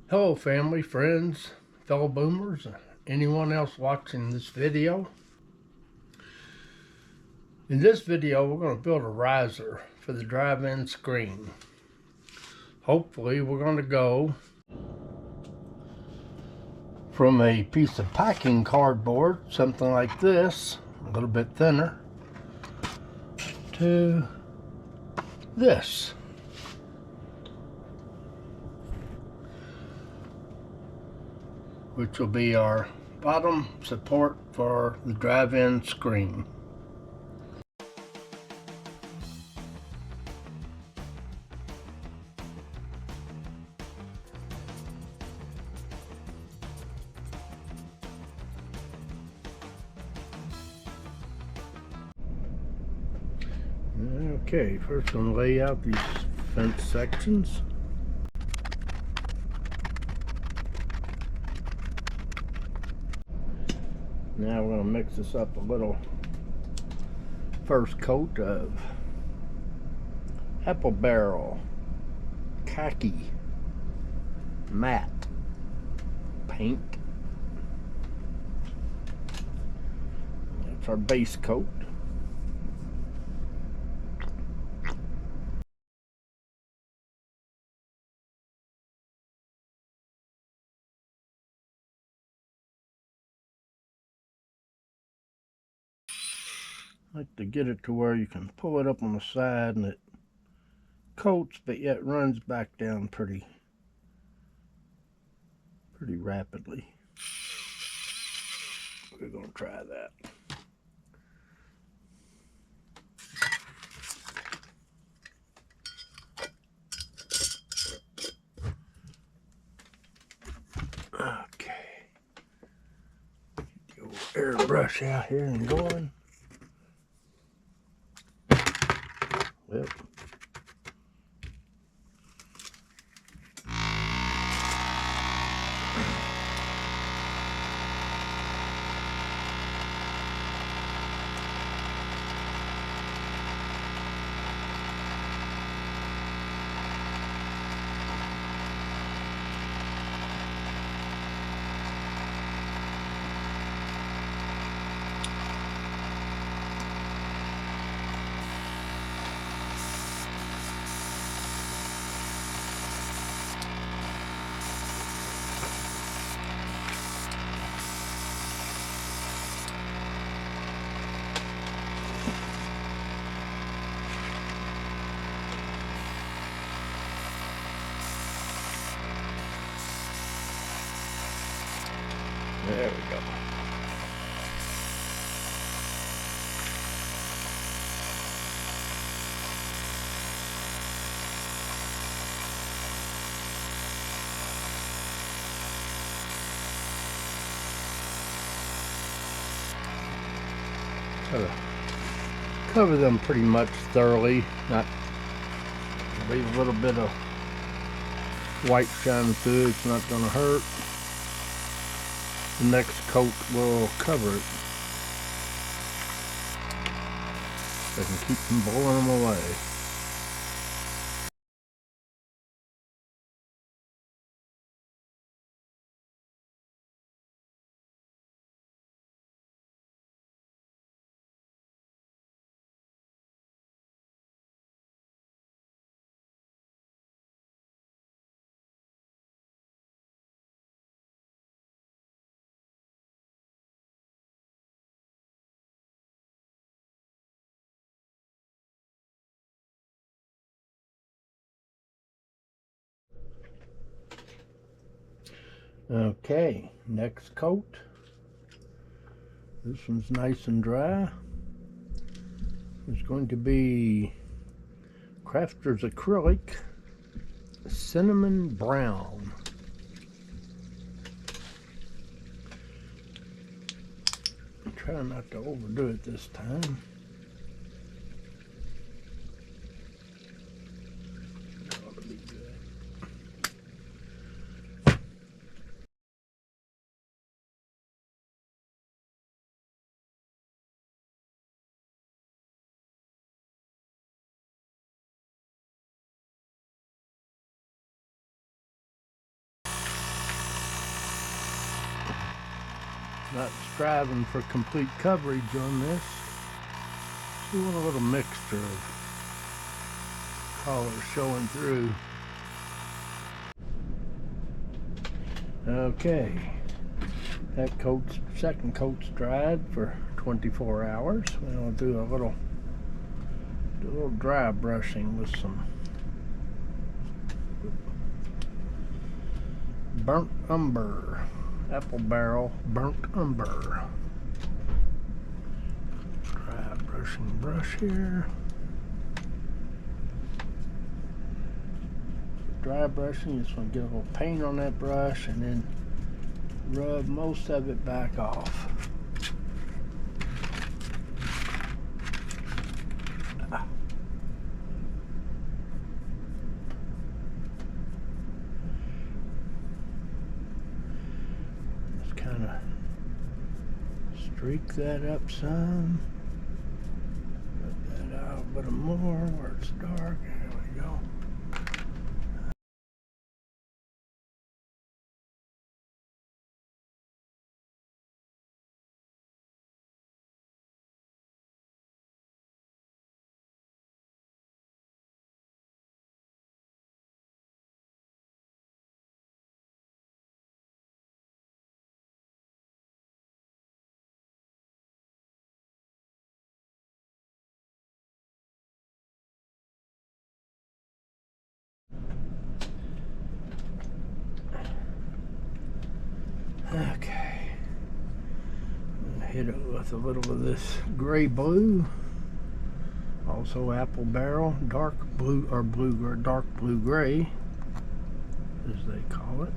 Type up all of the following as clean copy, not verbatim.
Hello, family, friends, fellow boomers, anyone else watching this video. In this video, we're going to build a riser for the drive-in screen. Hopefully, we're going to go from a piece of packing cardboard, something like this, a little bit thinner, to this. Which will be our bottom support for the drive-in screen. Okay, first I'm going to lay out these fence sections. Now we're going to mix this up a little. First coat of apple barrel khaki matte paint. That's our base coat. I like to get it to where you can pull it up on the side and it coats but yet runs back down pretty rapidly. We're going to try that. Okay. Get the old airbrush out here and going. Well, there we go. Try to cover them pretty much thoroughly, not leave a little bit of white shining through. It's not going to hurt. The next coat will cover it. I can keep from blowing them away. Okay, next coat. This one's nice and dry. It's going to be Crafter's Acrylic Cinnamon Brown. Try not to overdo it this time. Not striving for complete coverage on this. Doing a little mixture of colors showing through. Okay, that second coat's dried for 24 hours. We'll do a little dry brushing with some burnt umber, apple barrel burnt umber. Dry brushing brush here. Dry brushing, you just want to get a little paint on that brush and then rub most of it back off. Just kind of streak that up some. Rub that out a bit more where it's dark. There we go. Okay, I'm gonna hit it with a little of this gray blue, also apple barrel, dark blue or dark blue gray, as they call it.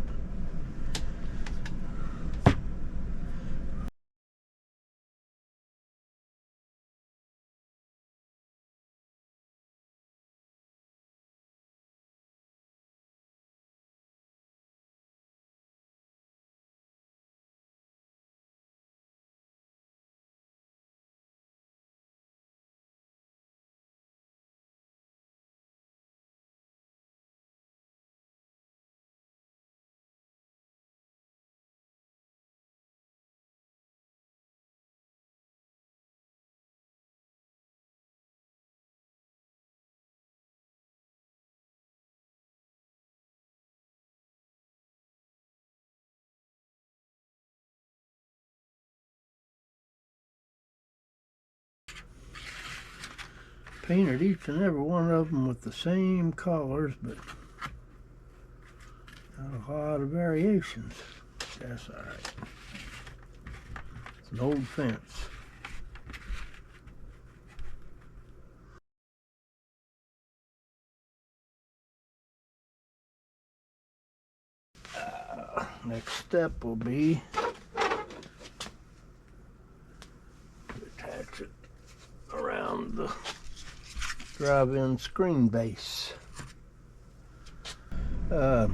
Painted each and every one of them with the same colors, but not a lot of variations. That's all right. It's an old fence. Next step will be to attach it around the drive-in screen base. Gonna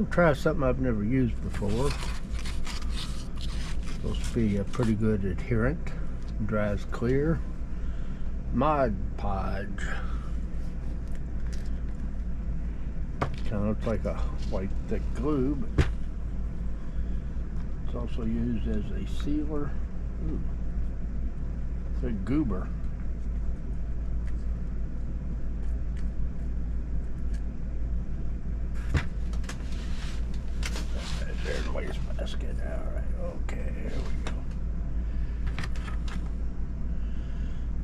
try something I've never used before. Supposed to be a pretty good adherent. Dries clear. Mod Podge. Kind of looks like a white thick glue, but it's also used as a sealer. Ooh. It's a goober. There's the wastebasket. All right. Okay. Here we go.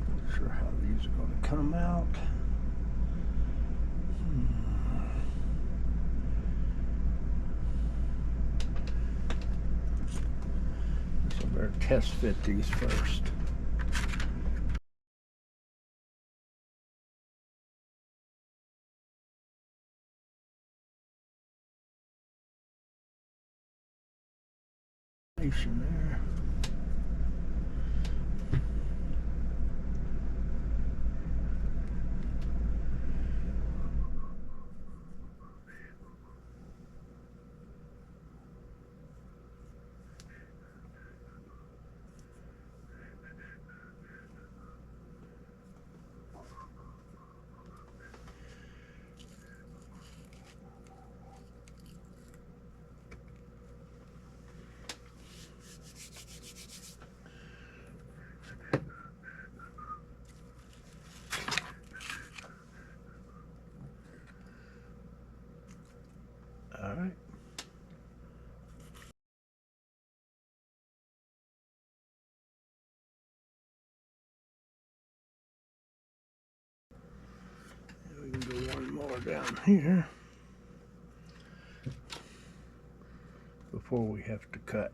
Not sure how these are going to come out. So I better test fit these first. There. Go one more down here before we have to cut.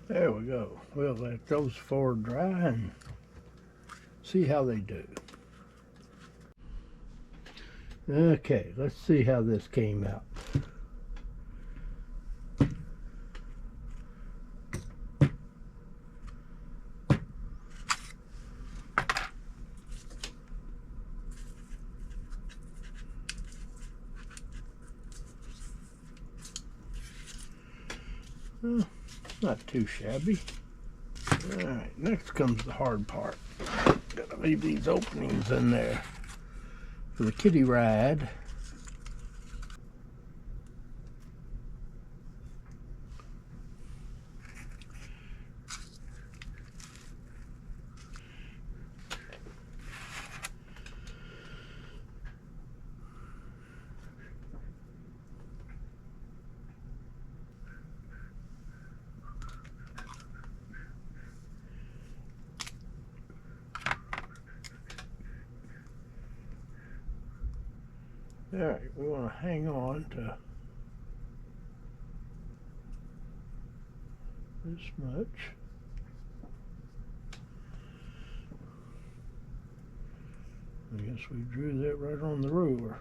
There we go. We'll let those four dry and see how they do. Okay, let's see how this came out. Not too shabby. Alright, next comes the hard part. Gotta leave these openings in there for the kiddie ride. Alright, we want to hang on to this much. I guess we drew that right on the ruler.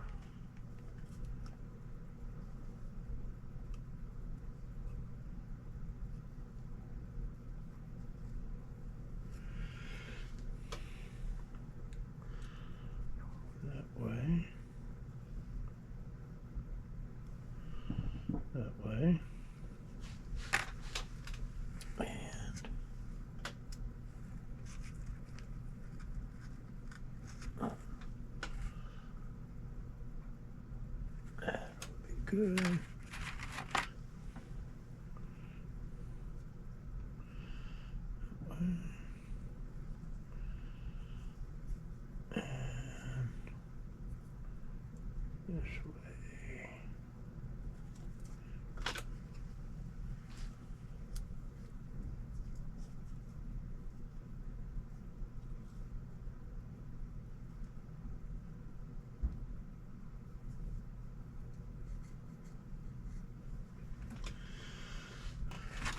That way. That way. Good. And this way.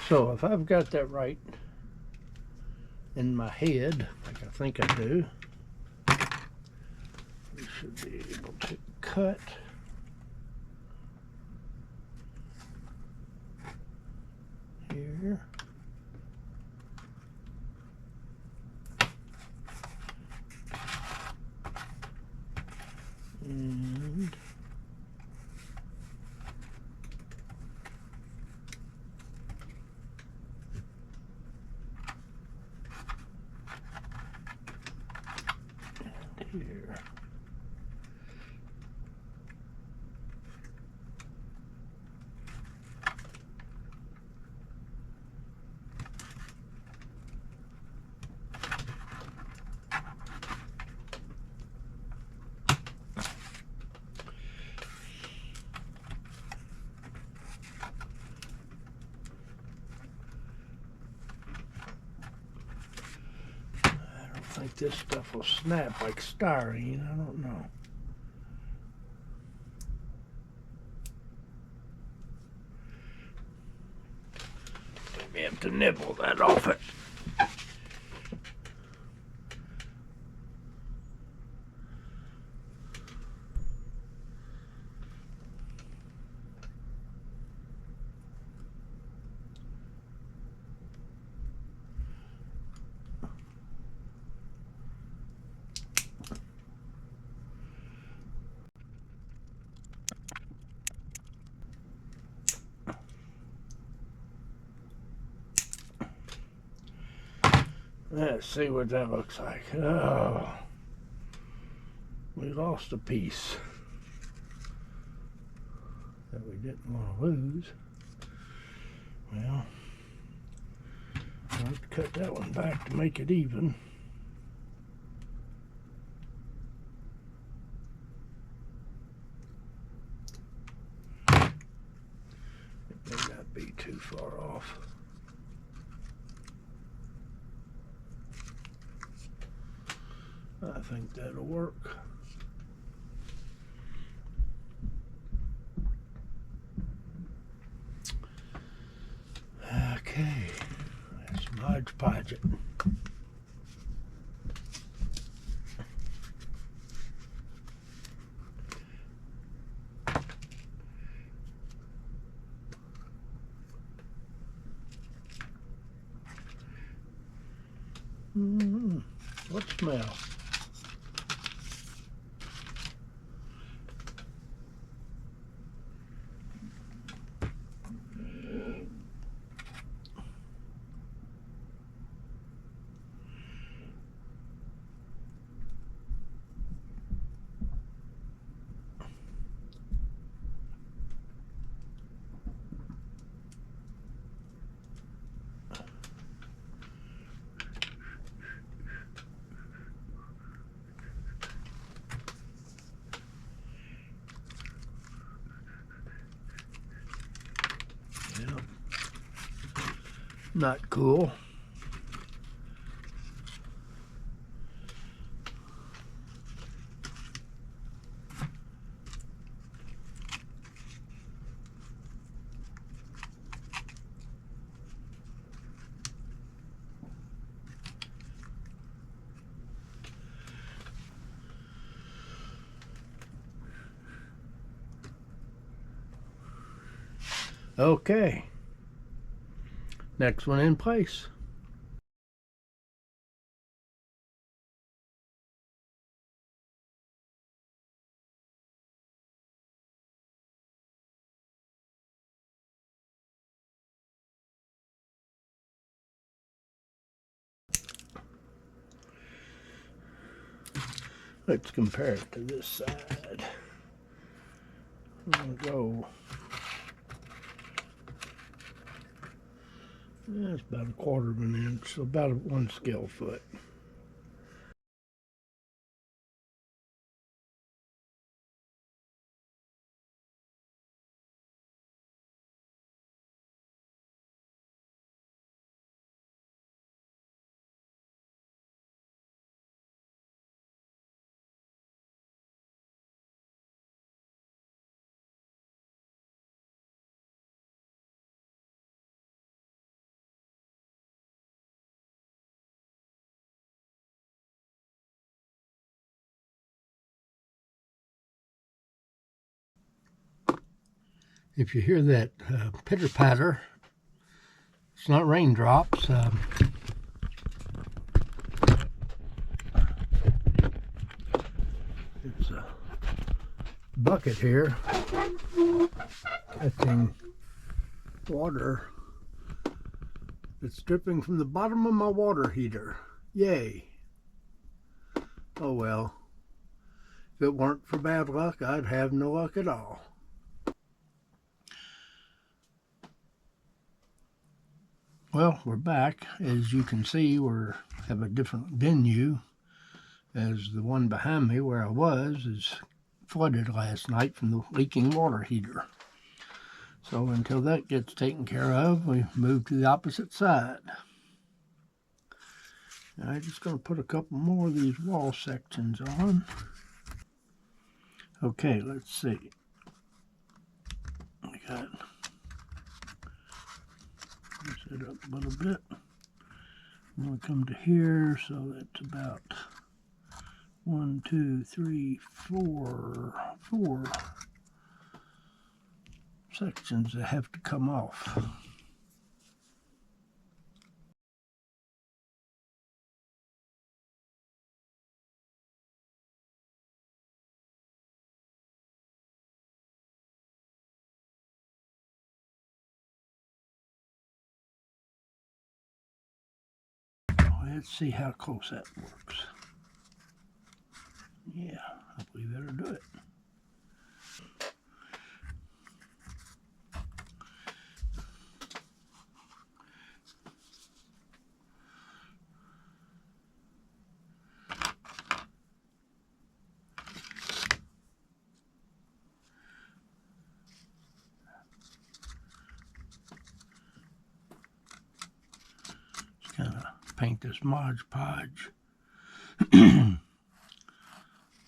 So if I've got that right in my head, like I think I do, we should be able to cut here. And here. I think this stuff will snap like styrene. I don't know. Maybe have to nibble that off it. Let's see what that looks like. Oh, we lost a piece that we didn't want to lose. Well, I'll have to cut that one back to make it even. It may not be too far off. I think that'll work. Okay, let's Mod Podge it. What smell? Yeah. Not cool. Okay, next one in place. Let's compare it to this side. I'm gonna go. That's about a quarter of an inch, so about 1 scale foot. If you hear that pitter patter, it's not raindrops. It's a bucket here catching water that's dripping from the bottom of my water heater. Yay. Oh well. If it weren't for bad luck, I'd have no luck at all. Well, we're back. As you can see, we have a different venue, as the one behind me where I was is flooded last night from the leaking water heater. So until that gets taken care of, we move to the opposite side. Now I'm just going to put a couple more of these wall sections on. Okay, let's see. I got it up a little bit. I'm going to come to here, so that's about 1, 2, 3, 4 sections that have to come off. let's see how close that works. Yeah, I believe that'll do it. Kind of paint this Mod Podge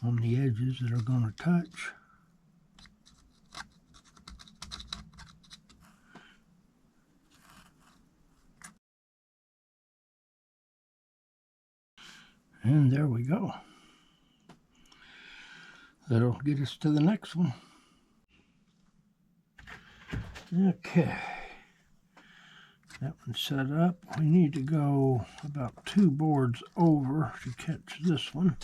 on the edges that are going to touch. And there we go. That'll get us to the next one. Okay. That one's set up. We need to go about 2 boards over to catch this one.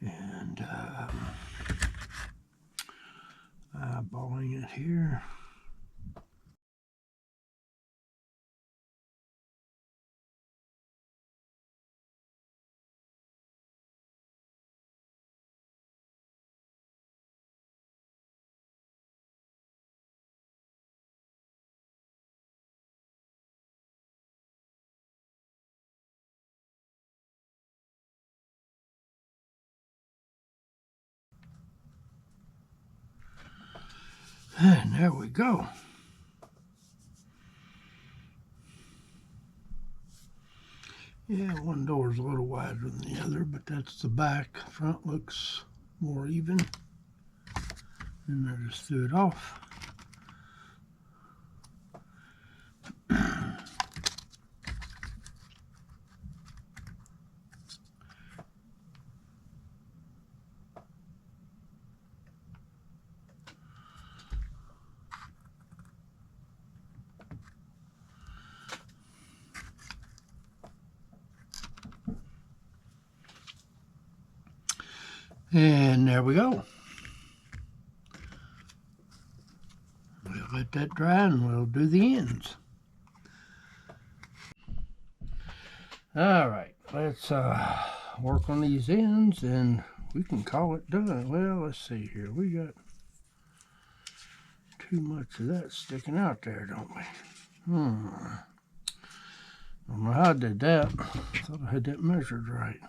And eyeballing it here. And there we go. Yeah, one door is a little wider than the other, but that's the back. Front looks more even. And I just threw it off. And there we go. We'll let that dry and we'll do the ends. All right, let's work on these ends and we can call it done. Well, let's see here. We got too much of that sticking out there, don't we? I don't know how I did that. I thought I had that measured right.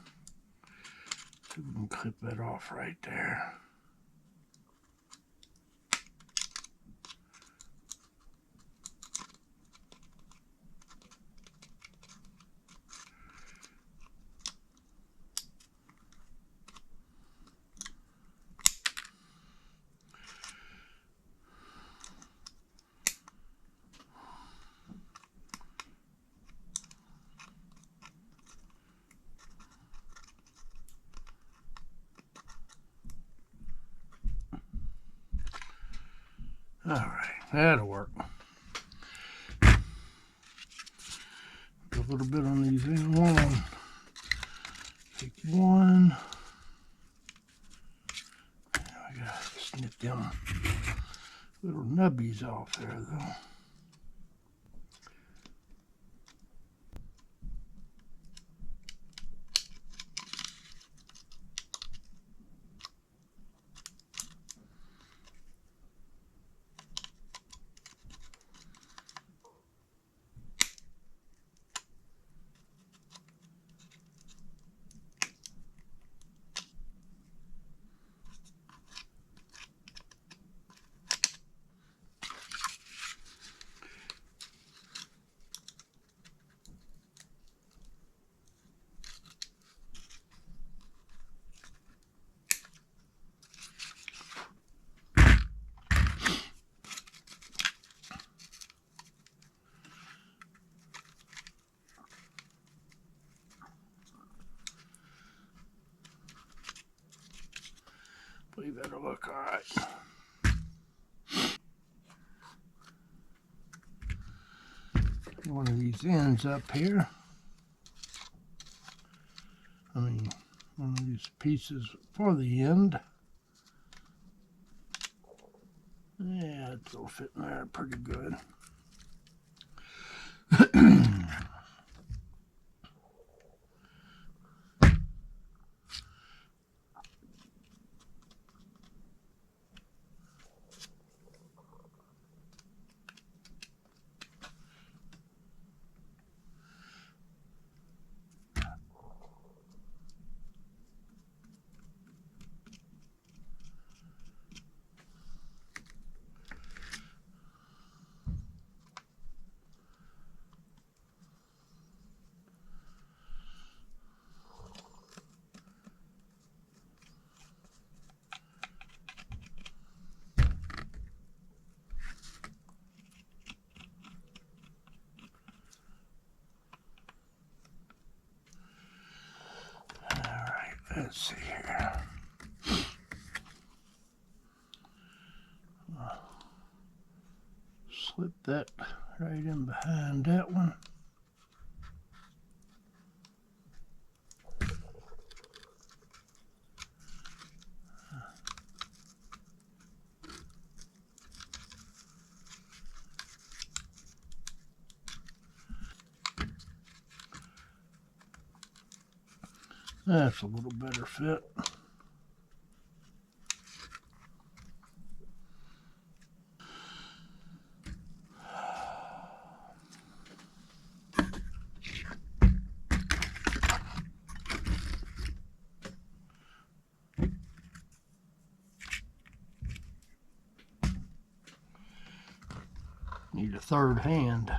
So we can clip that off right there. All right, that'll work. A little bit on these in one. Take one. I gotta snip them little nubbies off there though. I believe that'll look all right. One of these ends up here. I mean, one of these pieces for the end. Yeah, it'll fit in there pretty good. let's see here. Slip that right in behind that one. That's a little better fit. Need a third hand.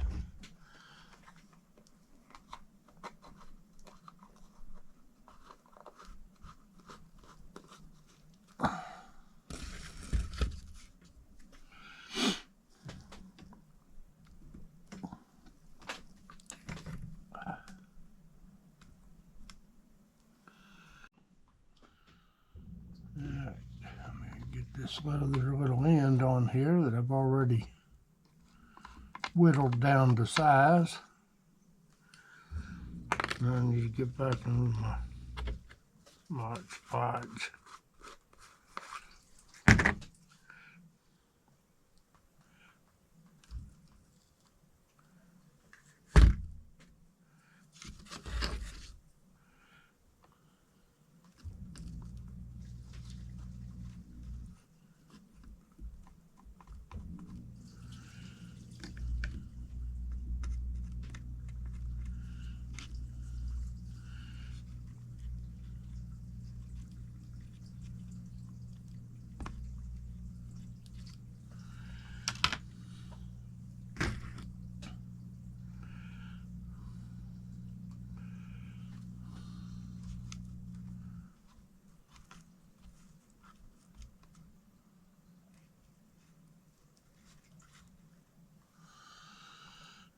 This little end on here that I've already whittled down to size. Now I need to get back in my Mod Podge.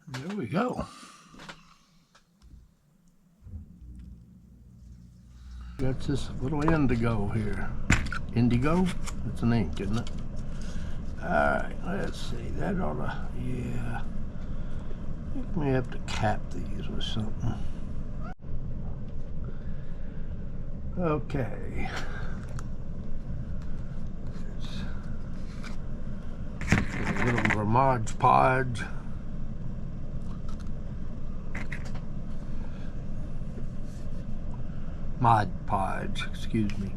There we go. Got this little indigo here. Indigo? It's an ink, isn't it? Alright, let's see. That ought to, yeah. I think we have to cap these with something. Okay. A little Mod Podge. Mod Podge, excuse me.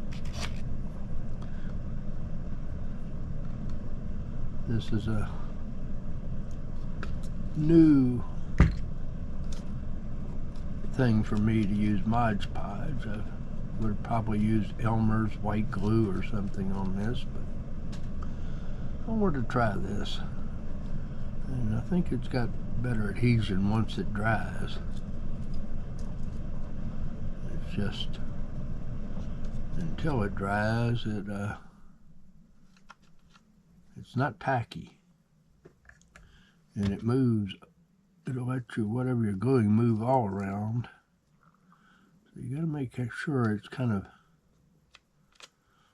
This is a new thing for me to use Mod Podge. I would have probably used Elmer's white glue or something on this, but I wanted to try this. And I think it's got better adhesion once it dries. It's just until it dries, it's not tacky, and it moves. It'll let you, whatever you're gluing, move all around. So you got to make sure it's kind of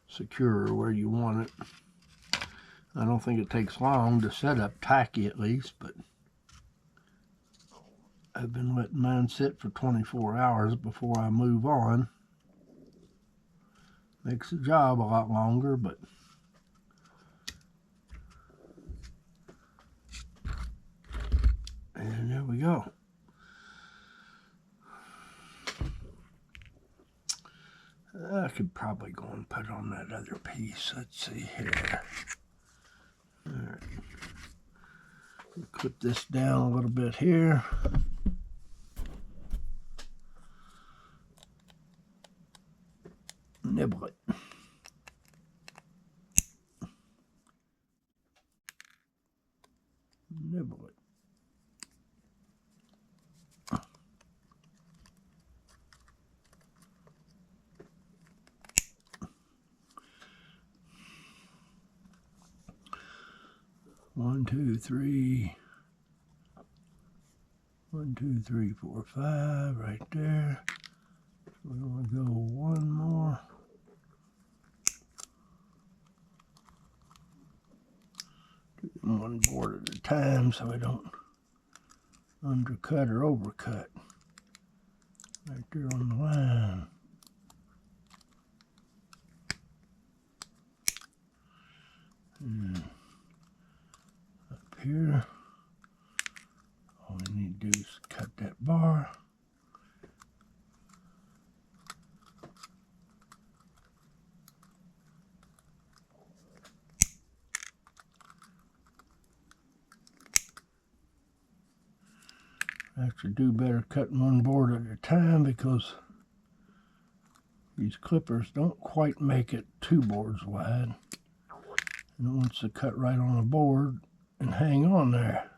secure where you want it. I don't think it takes long to set up tacky, at least, but I've been letting mine sit for 24 hours before I move on. Makes the job a lot longer, but and there we go. I could probably go and put on that other piece. Let's see here. All right. Clip this down a little bit here. Nibble it. Nibble it. One, two, three. 1, 2, 3, 4, 5, right there. We're going to go one more. Do them one board at a time so I don't undercut or overcut. Right there on the line. And up here, all we need to do is cut that bar. I actually do better cutting one board at a time because these clippers don't quite make it 2 boards wide. And it wants to cut right on a board and hang on there.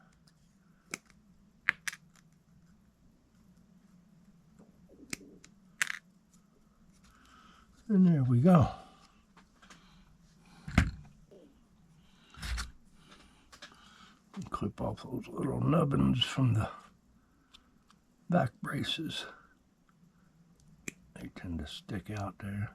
And there we go. Clip off those little nubbins from the back braces. They tend to stick out there.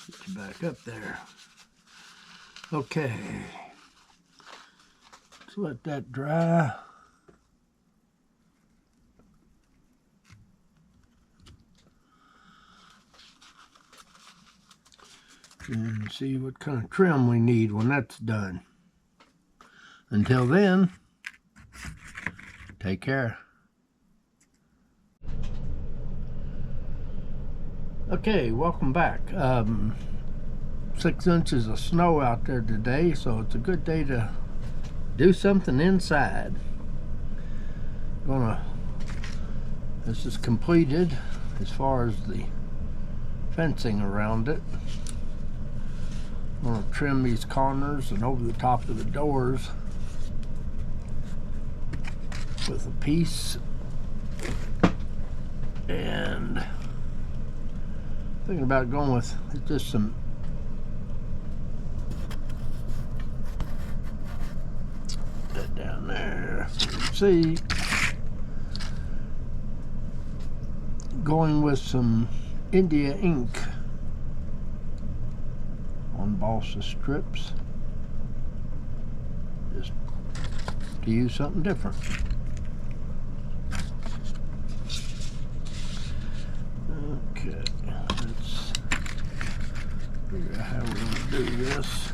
Get you back up there. Okay. Let's let that dry. And see what kind of trim we need when that's done. Until then, take care. Okay, welcome back. 6 inches of snow out there today, so it's a good day to do something inside. This is completed as far as the fencing around it. I'm going to trim these corners and over the top of the doors with a piece, and thinking about going with just some that down there. See, going with some India ink on balsa strips, just to use something different. Okay, let's figure out how we're going to do this.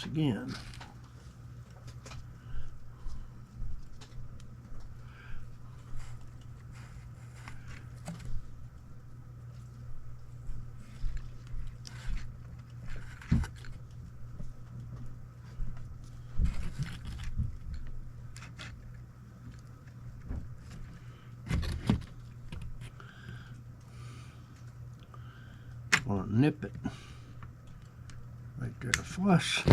Again. Want to nip it right there flush.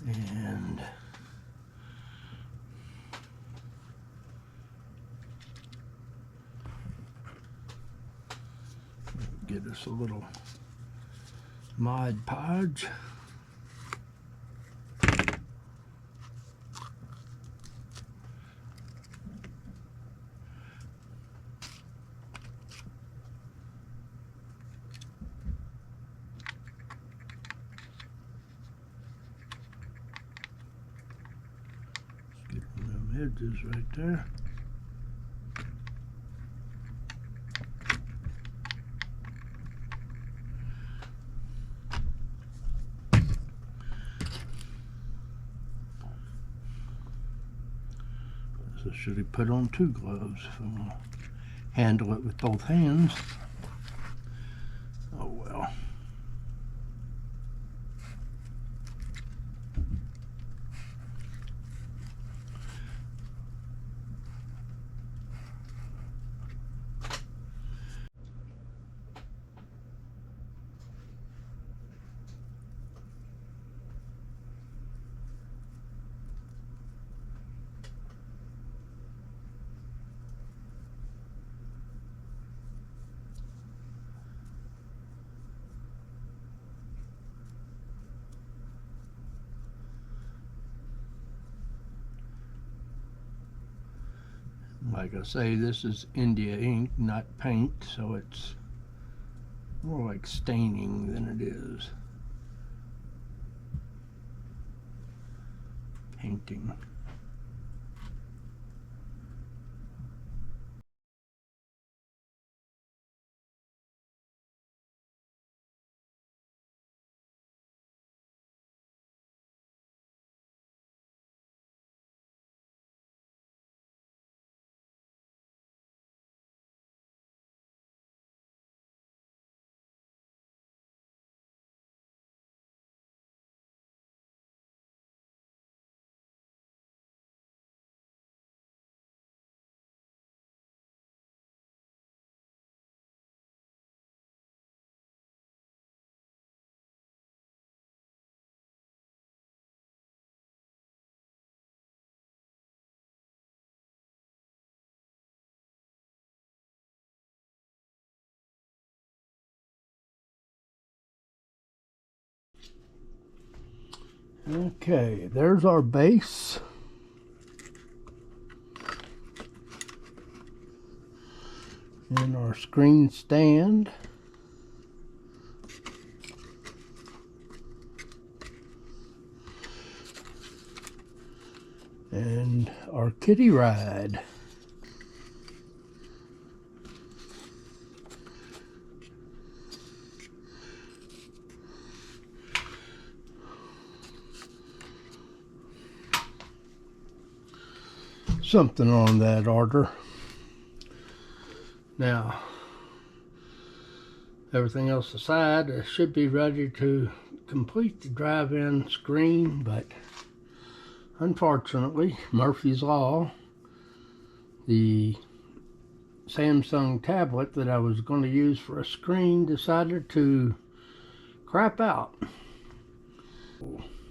And get us a little Mod Podge. Edges right there. So should he put on 2 gloves if I'm going to handle it with both hands. Like I say, this is India ink, not paint, so it's more like staining than it is painting. Okay, there's our base. And our screen stand. And our kiddie ride. Something on that order. Now, everything else aside, I should be ready to complete the drive-in screen, but unfortunately, Murphy's Law, the Samsung tablet that I was going to use for a screen decided to crap out.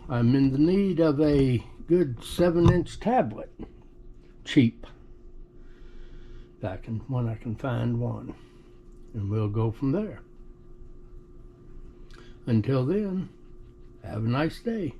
I'm in the need of a good 7-inch tablet. Cheap. When I can find one. And we'll go from there. Until then, have a nice day.